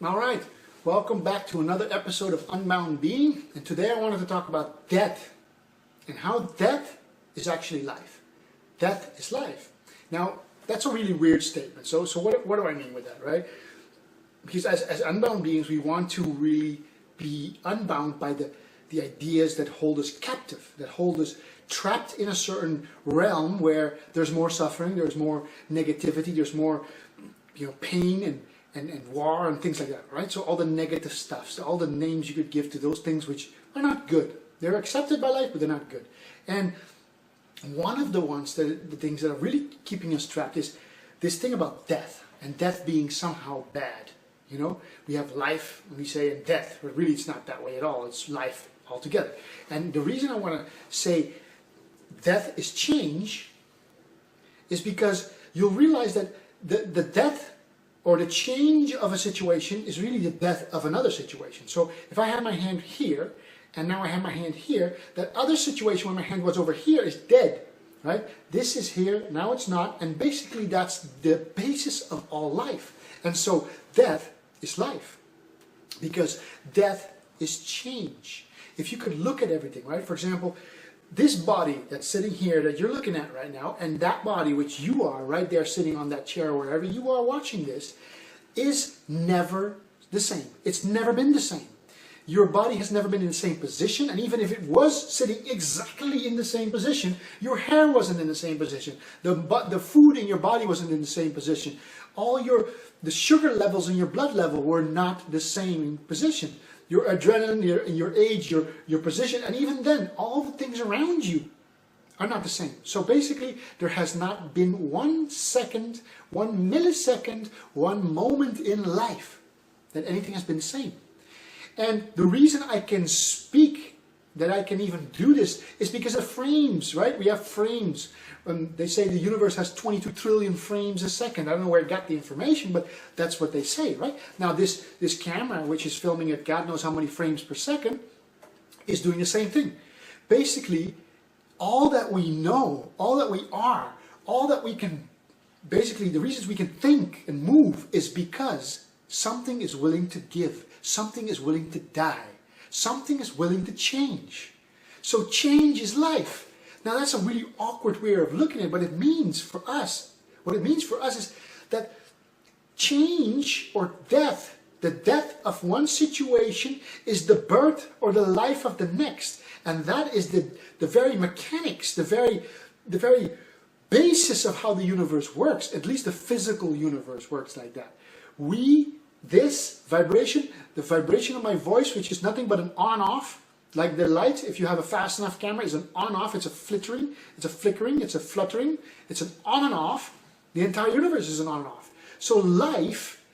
All right, welcome back to another episode of Unbound Being, and today I wanted to talk about death and how death is actually life. Death is life. Now, that's a really weird statement. So what do I mean with that, right? Because as unbound beings, we want to really be unbound by the ideas that hold us captive, that hold us trapped in a certain realm where there's more suffering, there's more negativity, there's more pain and war and things like that, right? So all the negative stuff, so all the names you could give to those things which are not good. They're accepted by life, but they're not good. And one of the things that are really keeping us trapped is this thing about death, and death being somehow bad. We have life, and we say, and death, but really it's not that way at all. It's life altogether. And the reason I want to say death is change is because you'll realize that the death or the change of a situation is really the death of another situation. So if I had my hand here, and now I have my hand here, that other situation where my hand was over here is dead, right? This is here, now it's not, and basically that's the basis of all life. And so death is life, because death is change. If you could look at everything, right? For example, this body that's sitting here that you're looking at right now, and that body which you are right there sitting on that chair or wherever you are watching this, is never the same. It's never been the same. Your body has never been in the same position, and even if it was sitting exactly in the same position, your hair wasn't in the same position. The food in your body wasn't in the same position. The sugar levels in your blood level were not the same position. Your adrenaline, your age, your position, and even then, all the things around you are not the same. So basically, there has not been 1 second, 1 millisecond, 1 moment in life that anything has been the same. And the reason I can speak, that I can even do this, is because of frames, right? We have frames. They say the universe has 22 trillion frames a second. I don't know where I got the information, but that's what they say, right? Now this camera, which is filming at God knows how many frames per second, is doing the same thing. Basically, all that we know, all that we are, all that we can, basically the reasons we can think and move is because something is willing to give. Something is willing to die. Something is willing to change. So change is life. Now that's a really awkward way of looking at it, but it means for us, what it means for us is that change or death, the death of one situation is the birth or the life of the next. And that is the very mechanics, the very basis of how the universe works. At least the physical universe works like that. This vibration, the vibration of my voice, which is nothing but an on-off, like the light, if you have a fast enough camera, is an on-off, it's a flickering, it's a fluttering, it's an on and off. The entire universe is an on and off. So life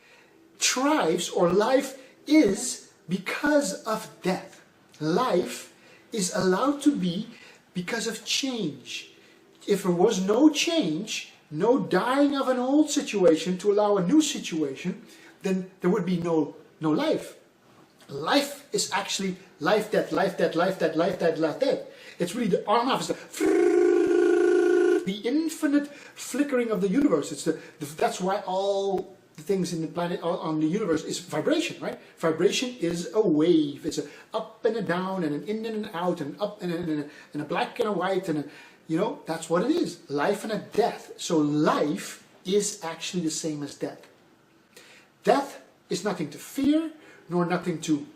thrives, or life is because of death. Life is allowed to be because of change. If there was no change, no dying of an old situation to allow a new situation, then there would be no life. Life is actually life, death, life, death, life, death, life, death, life, death. It's really the on and off. It's the infinite flickering of the universe. It's that's why all the things in the planet, on the universe, is vibration, right? Vibration is a wave. It's a up and a down, and an in and an out, and up and a black and a white, and that's what it is. Life and a death. So life is actually the same as death. Death is nothing to fear, nor nothing to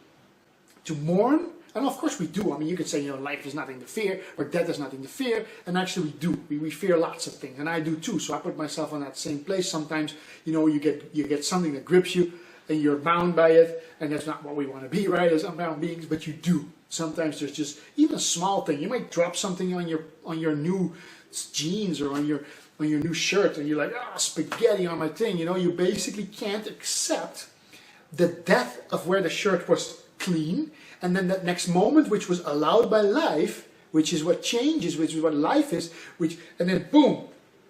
mourn. And of course we do. I mean, you could say, life is nothing to fear, or death is nothing to fear. And actually we do. We fear lots of things. And I do too. So I put myself on that same place. Sometimes, you get something that grips you, and you're bound by it. And that's not what we want to be, right, as unbound beings. But you do. Sometimes there's just even a small thing. You might drop something on your new jeans or on your new shirt, and you're like, spaghetti on my thing. You basically can't accept the death of where the shirt was clean, and then that next moment, which was allowed by life, which is what changes, which is what life is, and then boom,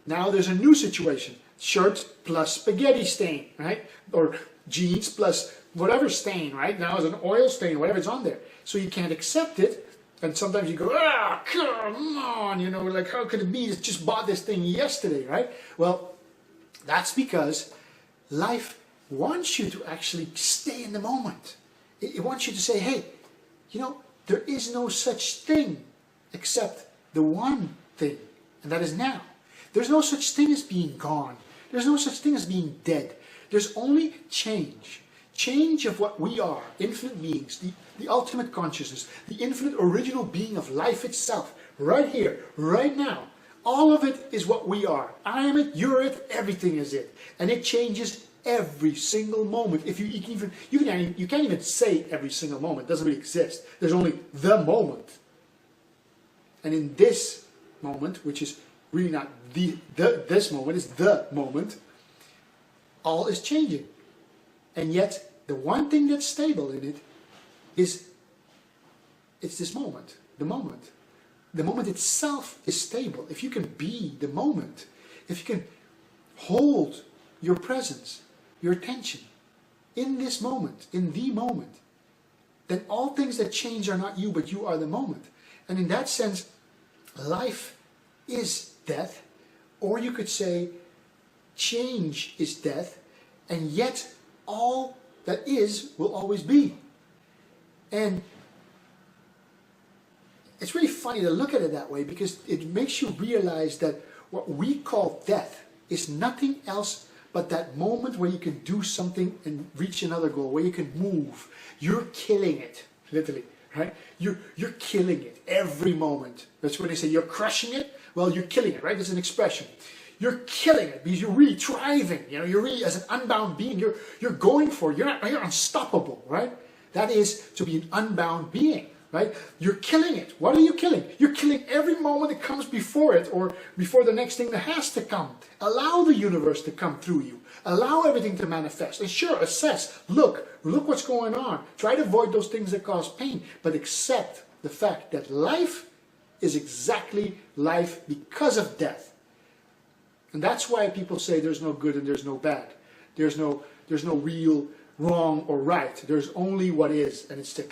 now there's a new situation. Shirt plus spaghetti stain, right? Or jeans plus whatever stain, right? Now it's an oil stain, whatever's on there. So you can't accept it. And sometimes you go, come on, like, how could it be? I just bought this thing yesterday, right? Well, that's because life wants you to actually stay in the moment. It wants you to say, hey, you know, there is no such thing except the one thing, and that is now. There's no such thing as being gone. There's no such thing as being dead. There's only change. Change of what we are, infinite beings, the ultimate consciousness, the infinite original being of life itself, right here, right now. All of it is what we are. I am it, you're it, everything is it. And it changes every single moment. If you can't even say every single moment. It doesn't really exist. There's only the moment. And in this moment, which is really not this moment, it's the moment, all is changing. And yet, the one thing that's stable in it is, it's this moment, the moment. The moment itself is stable. If you can be the moment, if you can hold your presence, your attention in this moment, in the moment, then all things that change are not you, but you are the moment. And in that sense, life is death, or you could say change is death, and yet all that is will always be. And it's really funny to look at it that way, because it makes you realize that what we call death is nothing else but that moment where you can do something and reach another goal, where you can move. You're killing it, literally, right? You're killing it every moment. That's when they say you're crushing it. Well, you're killing it, right? There's an expression. You're killing it because you're really thriving. You know, you're really, as an unbound being, you're going for it. You're unstoppable, right? That is to be an unbound being, right? You're killing it. What are you killing? You're killing every moment that comes before it, or before the next thing that has to come. Allow the universe to come through you. Allow everything to manifest. And sure, assess. Look what's going on. Try to avoid those things that cause pain, but accept the fact that life is exactly life because of death. And that's why people say there's no good and there's no bad. There's no real wrong or right. There's only what is, and it's the.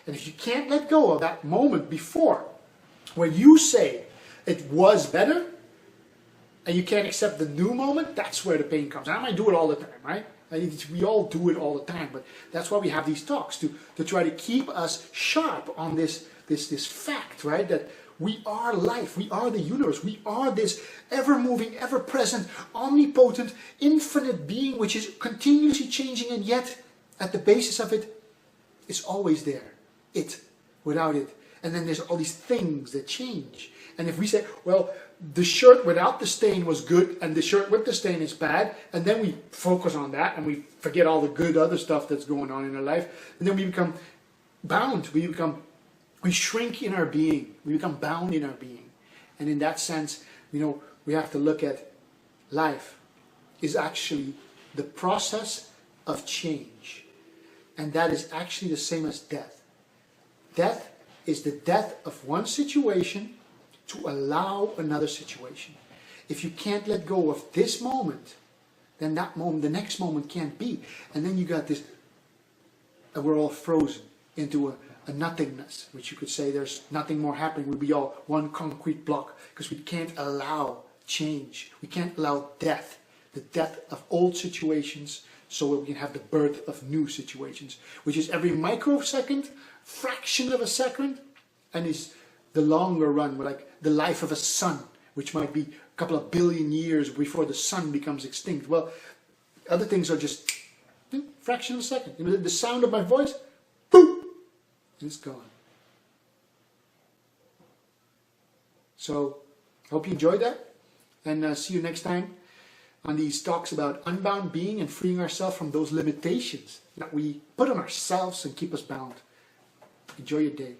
And if you can't let go of that moment before, where you say it was better, and you can't accept the new moment, that's where the pain comes. And I might do it all the time, right? We all do it all the time, but that's why we have these talks, to try to keep us sharp on this fact, right? That we are life, we are the universe, we are this ever-moving, ever-present, omnipotent, infinite being which is continuously changing, and yet at the basis of it is always there. It, without it. And then there's all these things that change. And if we say, well, the shirt without the stain was good and the shirt with the stain is bad, and then we focus on that and we forget all the good other stuff that's going on in our life, and then we become bound, we shrink in our being, we become bound in our being. And in that sense, we have to look at life is actually the process of change. And that is actually the same as death. Death is the death of one situation to allow another situation. If you can't let go of this moment, then that moment, the next moment can't be. And then you got this, and we're all frozen into a nothingness, which you could say there's nothing more happening. We'd be all one concrete block, because we can't allow change. We can't allow death, the death of old situations, so we can have the birth of new situations, which is every microsecond, fraction of a second, and is the longer run, like the life of a sun, which might be a couple of billion years before the sun becomes extinct. Well, other things are just fraction of a second. The sound of my voice, boom, and it's gone. So, I hope you enjoyed that, and see you next time on these talks about unbound being and freeing ourselves from those limitations that we put on ourselves and keep us bound. Enjoy your day.